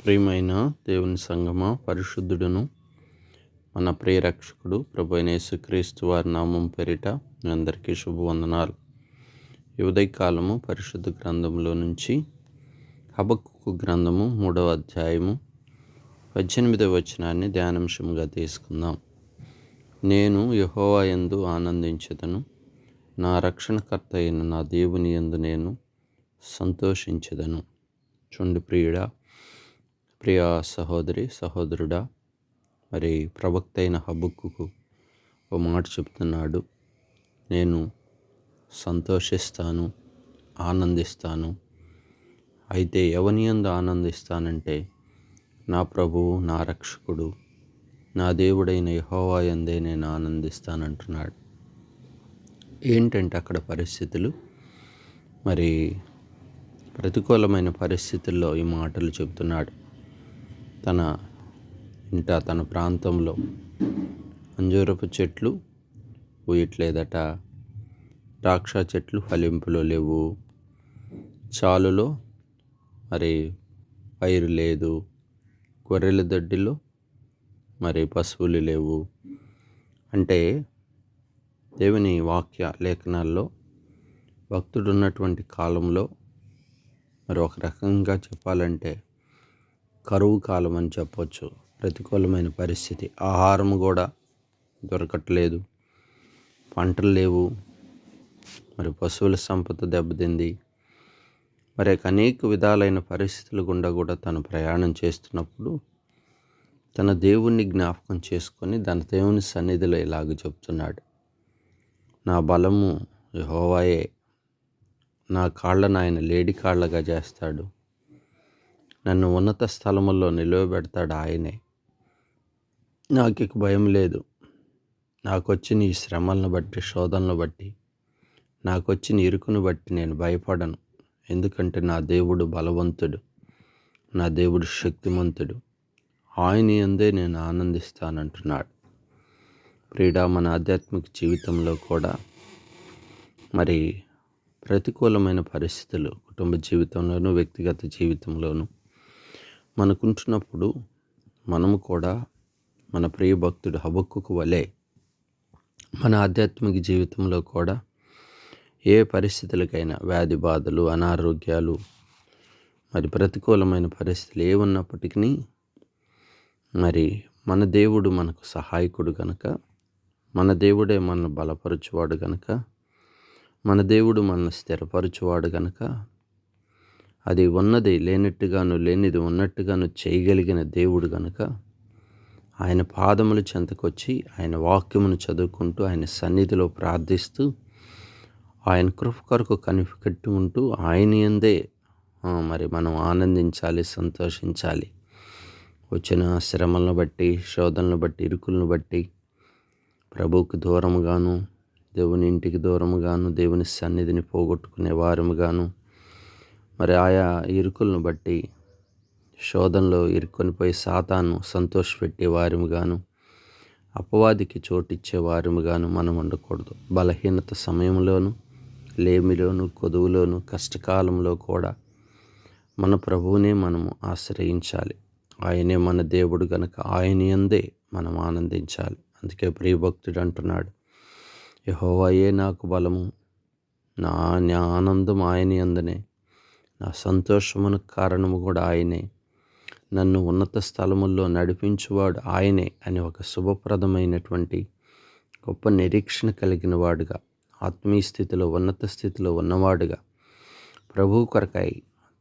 ప్రియమైన దేవుని సంగమా, పరిశుద్ధుడును మన ప్రియరక్షకుడు ప్రభు అయిన యేసుక్రీస్తు వారి నామం పేరిట మీ అందరికీ శుభవందనాలు. ఈ ఉదయకాలము పరిశుద్ధ గ్రంథంలో నుంచి హబక్కూకు గ్రంథము 3వ అధ్యాయము 18వ వచనాన్ని ధ్యానాంశముగా తీసుకుందాం. నేను యెహోవా యందు ఆనందించెదను, నా రక్షణకర్త అయిన నా దేవుని యందు నేను సంతోషించెదను. చూడండి ప్రియ సహోదరి సహోదరుడా, మరి ప్రవక్త అయిన హబక్కూకు ఓ మాట చెప్తున్నాడు. నేను సంతోషిస్తాను, ఆనందిస్తాను. అయితే ఎవని యందు ఆనందిస్తానంటే నా ప్రభువు, నా రక్షకుడు, నా దేవుడైన యెహోవా యందే నేను ఆనందిస్తానంటున్నాడు. ఏంటంటే అక్కడ పరిస్థితులు, మరి ప్రతికూలమైన పరిస్థితుల్లో ఈ మాటలు చెబుతున్నాడు. తన ప్రాంతంలో అంజూరపు చెట్లు పూయట్లేదట, ద్రాక్ష చెట్లు ఫలింపులో లేవు, చాలులో మరి పైరు లేదు, గొర్రెల దొడ్డిలో మరి పశువులు లేవు. అంటే దేవుని వాక్య లేఖనాల్లో భక్తుడు ఉన్నటువంటి కాలంలో మరి ఒక రకంగా చెప్పాలంటే కరువు కాలం అని చెప్పొచ్చు. ప్రతికూలమైన పరిస్థితి, ఆహారం కూడా దొరకట్లేదు, పంటలు లేవు, మరి పశువుల సంపద దెబ్బతింది. మరి అనేక విధాలైన పరిస్థితుల గుండా కూడా తను ప్రయాణం చేస్తున్నప్పుడు తన దేవుణ్ణి జ్ఞాపకం చేసుకొని తన దేవుని సన్నిధిలో ఇలాగ చెప్తున్నాడు. నా బలము యెహోవాయే, నా కాళ్ళను ఆయన లేడి కాళ్ళగా చేస్తాడు, నన్ను ఉన్నత స్థలముల్లో నిలువబెడతాడు ఆయనే. నాకు ఇక భయం లేదు. నాకు వచ్చిన ఈ శ్రమలను బట్టి, శోధనలను బట్టి, నాకు వచ్చిన ఇరుకును బట్టి నేను భయపడను. ఎందుకంటే నా దేవుడు బలవంతుడు, నా దేవుడు శక్తిమంతుడు, ఆయన యందే నేను ఆనందిస్తానంటున్నాడు. ప్రియుడా, మన ఆధ్యాత్మిక జీవితంలో కూడా మరి ప్రతికూలమైన పరిస్థితులు కుటుంబ జీవితంలోనూ వ్యక్తిగత జీవితంలోనూ మనకుంటున్నప్పుడు మనము కూడా మన ప్రియ భక్తుడు హబక్కూకు వలె మన ఆధ్యాత్మిక జీవితంలో కూడా ఏ పరిస్థితులకైనా, వ్యాధి బాధలు, అనారోగ్యాలు, మరి ప్రతికూలమైన పరిస్థితులు ఏమున్నప్పటికీ మరి మన దేవుడు మనకు సహాయకుడు కనుక, మన దేవుడే మనల్ని బలపరచువాడు కనుక, మన దేవుడు మనల్ని స్థిరపరచువాడు కనుక, అది ఉన్నది లేనట్టుగాను, లేనిది ఉన్నట్టుగాను చేయగలిగిన దేవుడు కనుక ఆయన పాదముల చెంతకొచ్చి ఆయన వాక్యమును చదువుకుంటూ ఆయన సన్నిధిలో ప్రార్థిస్తూ ఆయన కృప కొరకు కనిపెట్టి ఉంటూ ఆయన యందే మరి మనం ఆనందించాలి, సంతోషించాలి. వచ్చిన శ్రమలను బట్టి, శోధనలను బట్టి, ఇరుకులను బట్టి ప్రభువుకు దూరముగాను, దేవుని ఇంటికి దూరముగాను, దేవుని సన్నిధిని పోగొట్టుకునే వారముగాను, మరి ఆయా ఇరుకులను బట్టి శోధనలో ఇరుక్కొనిపోయి సాతాను సంతోషపెట్టే వారముగాను, అపవాదికి చోటిచ్చే వారముగాను మనం ఉండకూడదు. బలహీనత సమయంలోను, లేమిలోను, కొదువులోను, కష్టకాలంలో కూడా మన ప్రభువునే మనము ఆశ్రయించాలి. ఆయనే మన దేవుడు గనుక ఆయన యందే మనం ఆనందించాలి. అందుకే ప్రియభక్తుడు అంటున్నాడు, యెహోవాయే నాకు బలము, నా ఆనందం ఆయన యందనే, నా సంతోషమునకు కారణము కూడా ఆయనే, నన్ను ఉన్నత స్థలముల్లో నడిపించువాడు ఆయనే అని ఒక శుభప్రదమైనటువంటి గొప్ప నిరీక్షణ కలిగిన వాడుగా, ఆత్మీయ స్థితిలో, ఉన్నత స్థితిలో ఉన్నవాడుగా, ప్రభువు కొరకై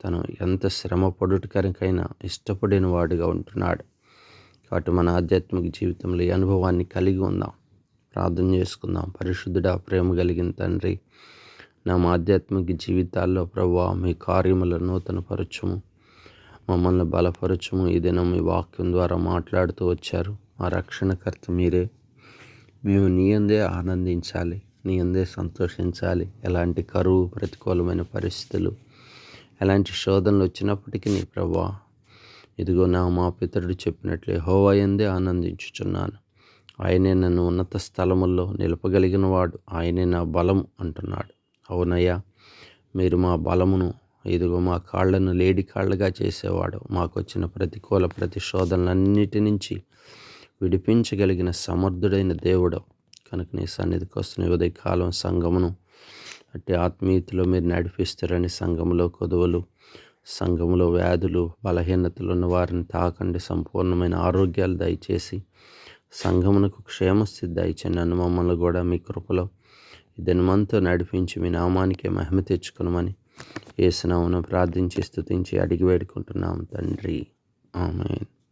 తను ఎంత శ్రమ పడుటకరికైనా ఇష్టపడిన వాడుగా ఉంటున్నాడు. కాబట్టి మన ఆధ్యాత్మిక జీవితంలో ఈ అనుభవాన్ని కలిగి ఉందాం. ప్రార్థన చేసుకుందాం. పరిశుద్ధుడా, ప్రేమ కలిగిన తండ్రి, నా ఆధ్యాత్మిక జీవితాల్లో ప్రభువా మీ కార్యములను నూతనపరచుము, మమ్మల్ని బలపరచుము. ఈ దినం మీ వాక్యం ద్వారా మాట్లాడుతూ వచ్చారు. మా రక్షణకర్త మీరే. మేము నీ యందే ఆనందించాలి, నీ యందే సంతోషించాలి. ఎలాంటి కరువు, ప్రతికూలమైన పరిస్థితులు, ఎలాంటి శోధనలు వచ్చినప్పటికీ నీ ప్రభువా, ఇదిగో మా పితరుడు చెప్పినట్లు యెహోవా యందే ఆనందించుచున్నాను. ఆయనే నన్ను ఉన్నత స్థలముల్లో నిలపగలిగిన వాడు, ఆయనే నా బలం అంటున్నాడు. అవునయ్యా, మీరు మా బలమును, ఇదిగో మా కాళ్ళను లేడి కాళ్ళగా చేసేవాడు. మాకు వచ్చిన ప్రతికూల ప్రతిశోధనలన్నిటి నుంచి విడిపించగలిగిన సమర్థుడైన దేవుడు కనుక నీ సన్నిధికి వస్తున్న ఉదయకాలం సంఘమును అట్టి ఆత్మీయతలో మీరు నడిపిస్తారని, సంఘములో కొదువలు, సంఘములో వ్యాధులు, బలహీనతలు ఉన్న వారిని తాకండి. సంపూర్ణమైన ఆరోగ్యాలు దయచేసి సంఘమునకు క్షేమస్థితి దయచేయండి. నన్ను మమ్మల్ని కూడా మీ కృపలో ఈ దినమంతా నడిపించి మీ నామానికే మహిమ తెచ్చుకునమని యేసు నామమున ప్రార్థించి స్తుతించి అడిగి వేడుకుంటున్నాం తండ్రి. ఆమేన్.